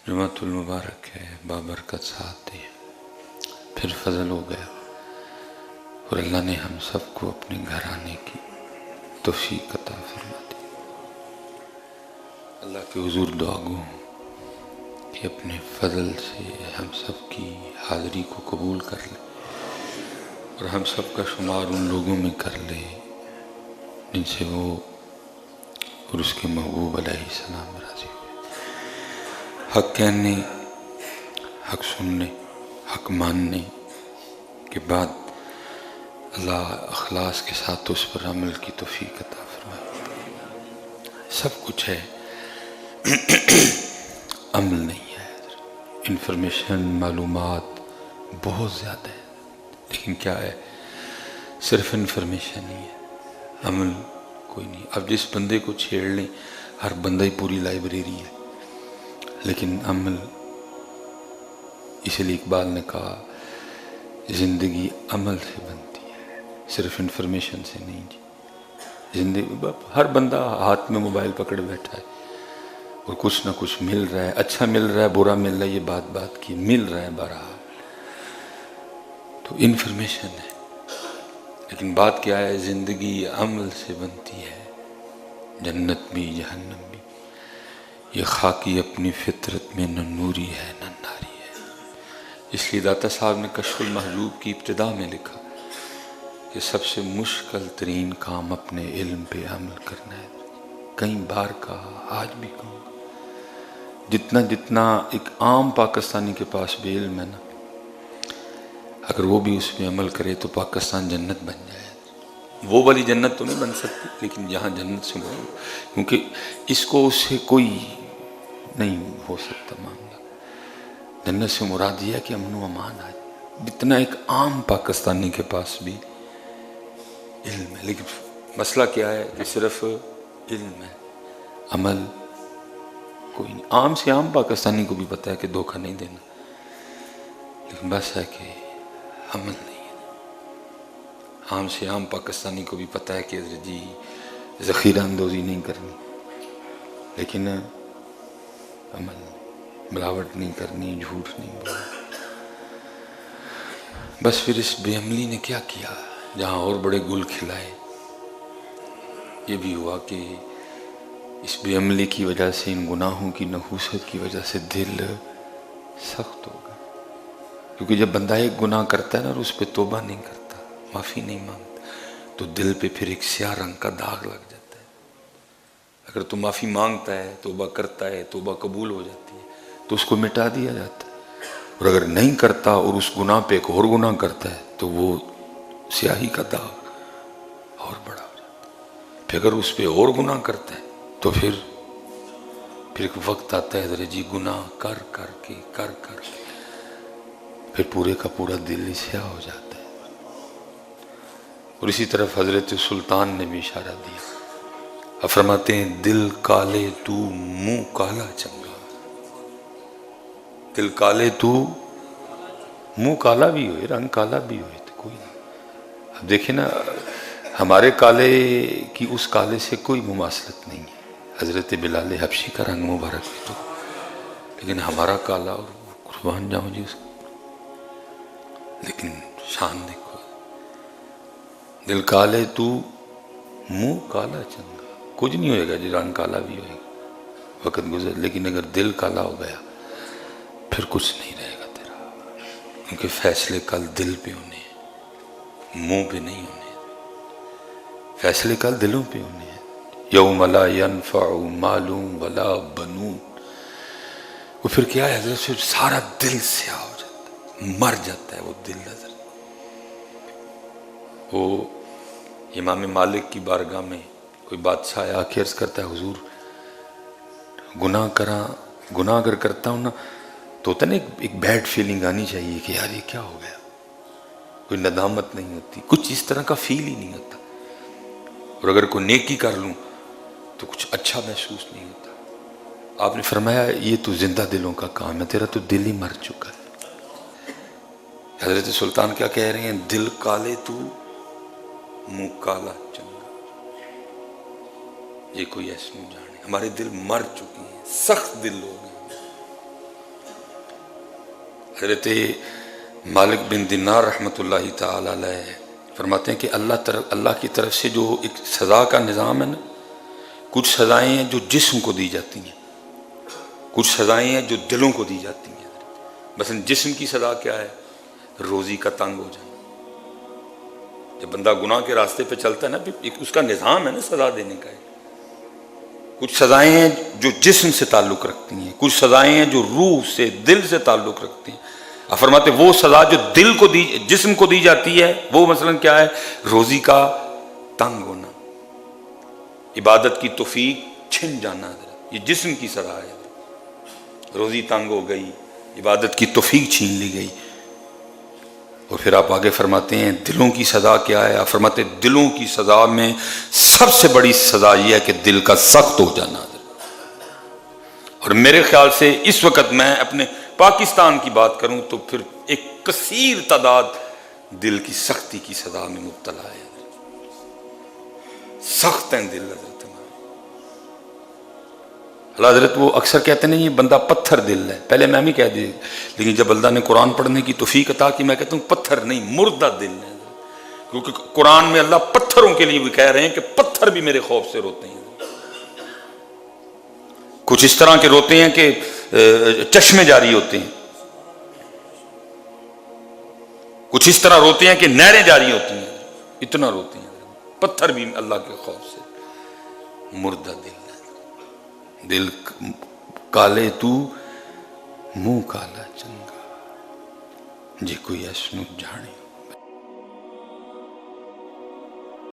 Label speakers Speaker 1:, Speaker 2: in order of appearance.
Speaker 1: جمعۃ المبارک ہے، بابرکت ساتھ ہے، پھر فضل ہو گیا اور اللہ نے ہم سب کو اپنے گھر آنے کی توفیق عطا فرما دی۔ اللہ کے حضور دعا گو کہ اپنے فضل سے ہم سب کی حاضری کو قبول کر لے اور ہم سب کا شمار ان لوگوں میں کر لے جن سے وہ اور اس کے محبوب علیہ السلام راضی ہوئے۔ حق کہنے، حق سننے، حق ماننے کے بعد اللہ اخلاص کے ساتھ اس پر عمل کی توفیق عطا فرمائے۔ سب کچھ ہے، عمل نہیں ہے۔ انفارمیشن، معلومات بہت زیادہ ہے، لیکن کیا ہے؟ صرف انفارمیشن ہی ہے، عمل کوئی نہیں۔ اب جس بندے کو چھیڑ لیں، ہر بندہ ہی پوری لائبریری ہے، لیکن عمل، اس لیے اقبال نے کہا زندگی عمل سے بنتی ہے، صرف انفارمیشن سے نہیں جی۔ زندگی ہر بندہ ہاتھ میں موبائل پکڑ بیٹھا ہے اور کچھ نہ کچھ مل رہا ہے، اچھا مل رہا ہے، برا مل رہا ہے، یہ بات کی مل رہا ہے بہرحال، تو انفارمیشن ہے۔ لیکن بات کیا ہے؟ زندگی عمل سے بنتی ہے، جنت بھی جہنم بھی۔ یہ خاکی اپنی فطرت میں نہ نوری ہے نہ ناری ہے۔ اس لیے داتا صاحب نے کشف المحجوب کی ابتدا میں لکھا کہ سب سے مشکل ترین کام اپنے علم پہ عمل کرنا ہے۔ کئی بار کہا، آج بھی کہوں گا، جتنا ایک عام پاکستانی کے پاس بھی علم ہے نا، اگر وہ بھی اس پہ عمل کرے تو پاکستان جنت بن جائے۔ وہ والی جنت تو نہیں بن سکتی، لیکن جہاں جنت سے مراد، کیونکہ اس کو اس سے کوئی نہیں ہو سکتا معاملہ۔ جنت سے مراد یہ ہے کہ امن و امان آ جائے۔ جتنا ایک عام پاکستانی کے پاس بھی علم ہے، لیکن مسئلہ کیا ہے کہ صرف علم ہے، عمل کوئی نہیں۔ عام سے عام پاکستانی کو بھی پتہ ہے کہ دھوکہ نہیں دینا، لیکن بس ہے کہ عمل نہیں ہے۔ عام سے عام پاکستانی کو بھی پتہ ہے کہ جی ذخیرہ اندوزی نہیں کرنی، لیکن عمل نہیں، ملاوٹ نہیں کرنی، جھوٹ نہیں بولنا۔ بس پھر اس بے عملی نے کیا کیا؟ جہاں اور بڑے گل کھلائے، یہ بھی ہوا کہ اس بے عملی کی وجہ سے، ان گناہوں کی نحوست کی وجہ سے دل سخت ہو گیا۔ کیونکہ جب بندہ ایک گناہ کرتا ہے نا اور اس پہ توبہ نہیں کرتا، معافی نہیں مانگتا، تو دل پہ پھر ایک سیاہ رنگ کا داغ لگ جاتا ہے۔ اگر تو معافی مانگتا ہے، توبہ کرتا ہے، توبہ قبول ہو جاتی ہے، تو اس کو مٹا دیا جاتا ہے۔ اور اگر نہیں کرتا اور اس گناہ پہ ایک اور گناہ کرتا ہے تو وہ سیاہی کا داغ اور بڑا ہو جاتا ہے۔ پھر اگر اس پہ اور گناہ کرتا ہے تو پھر ایک وقت آتا ہے ذرا جی گناہ کر کے پھر پورے کا پورا دل ہی سیاہ ہو جاتا ہے۔ اور اسی طرف حضرت سلطان نے بھی اشارہ دیا، فرماتے ہیں دل کالے تو منہ کالا چنگا۔ دل کالے تو منہ کالا بھی ہوئے، رنگ کالا بھی ہوئے تو کوئی نہیں۔ اب دیکھیں نا، ہمارے کالے کی اس کالے سے کوئی مماثلت نہیں ہے۔ حضرت بلال حبشی کا رنگ مبارک بھی تو، لیکن ہمارا کالا، اور قربان جاؤں جی اس کو، لیکن شان دیکھو، دل کالے تو منہ کالا چنگا۔ کچھ نہیں ہوئے گا جی، رنگ کالا بھی ہوئے گا، وقت گزر، لیکن اگر دل کالا ہو گیا پھر کچھ نہیں رہے گا تیرا، کیونکہ فیصلے کل دل پہ ہونے ہیں، منہ پہ نہیں ہونے ہیں۔ فیصلے کل دلوں پہ ہونے ہیں۔ یوم لا ینفع مال ولا بنون، وہ پھر کیا ہے حضرت؟ پھر سارا دل سیاہ ہو جاتا ہے، مر جاتا ہے وہ دل حضرت۔ وہ امام مالک کی بارگاہ میں کوئی بادشاہ آ کے عرض کرتا ہے، حضور گناہ اگر کرتا ہوں نا تو ہوتا نا ایک بیڈ فیلنگ آنی چاہیے کہ یار یہ کیا ہو گیا، کوئی ندامت نہیں ہوتی، کچھ اس طرح کا فیل ہی نہیں ہوتا۔ اور اگر کوئی نیکی کر لوں تو کچھ اچھا محسوس نہیں ہوتا۔ آپ نے فرمایا یہ تو زندہ دلوں کا کام ہے، تیرا تو دل ہی مر چکا ہے۔ حضرت سلطان کیا کہہ رہے ہیں؟ دل کالے تو منہ کالا چنگا۔ یہ کوئی ایسا نہیں جانے، ہمارے دل مر چکے ہیں، سخت دل ہو گئے۔ حضرت مالک بن دینار رحمۃ اللہ تعالی علیہ فرماتے ہیں کہ اللہ کی طرف سے جو ایک سزا کا نظام ہے نا، کچھ سزائیں ہیں جو جسم کو دی جاتی ہیں، کچھ سزائیں ہیں جو دلوں کو دی جاتی ہیں۔ مثلا جسم کی سزا کیا ہے؟ روزی کا تنگ ہو جانا۔ جب بندہ گناہ کے راستے پہ چلتا ہے نا، ایک اس کا نظام ہے نا سزا دینے کا۔ کچھ سزائیں ہیں جو جسم سے تعلق رکھتی ہیں، کچھ سزائیں ہیں جو روح سے، دل سے تعلق رکھتی ہیں۔ آپ فرماتے وہ سزا جو دل کو جسم کو دی جاتی ہے، وہ مثلا کیا ہے؟ روزی کا تنگ ہونا، عبادت کی توفیق چھن جانا، یہ جسم کی سزا ہے۔ روزی تنگ ہو گئی، عبادت کی توفیق چھین لی گئی۔ اور پھر آپ آگے فرماتے ہیں دلوں کی سزا کیا ہے؟ آپ فرماتے ہیں دلوں کی سزا میں سب سے بڑی سزا یہ ہے کہ دل کا سخت ہو جانا۔ اور میرے خیال سے اس وقت میں اپنے پاکستان کی بات کروں تو پھر ایک کثیر تعداد دل کی سختی کی سزا میں مبتلا ہے۔ سخت ہیں دل حضرت ہمارے۔ اللہ حضرت وہ اکثر کہتے ہیں یہ بندہ پتھر دل ہے، پہلے میں بھی کہہ دی، لیکن جب اللہ نے قرآن پڑھنے کی توفیق عطا کی، میں کہتا ہوں پتھر نہیں، مردہ دل ہے۔ کیونکہ قرآن میں اللہ پتھروں کے لیے بھی کہہ رہے ہیں کہ پتھر بھی میرے خوف سے روتے ہیں۔ کچھ اس طرح کے روتے ہیں کہ چشمے جاری ہوتے ہیں، کچھ اس طرح روتے ہیں کہ نہریں جاری ہوتی ہیں، اتنا روتے ہیں۔ پتھر بھی اللہ کے خوف سے مردہ دل ہے۔ دل کالے تو منہ کالا چنگا، جے کوئی اشنو جانے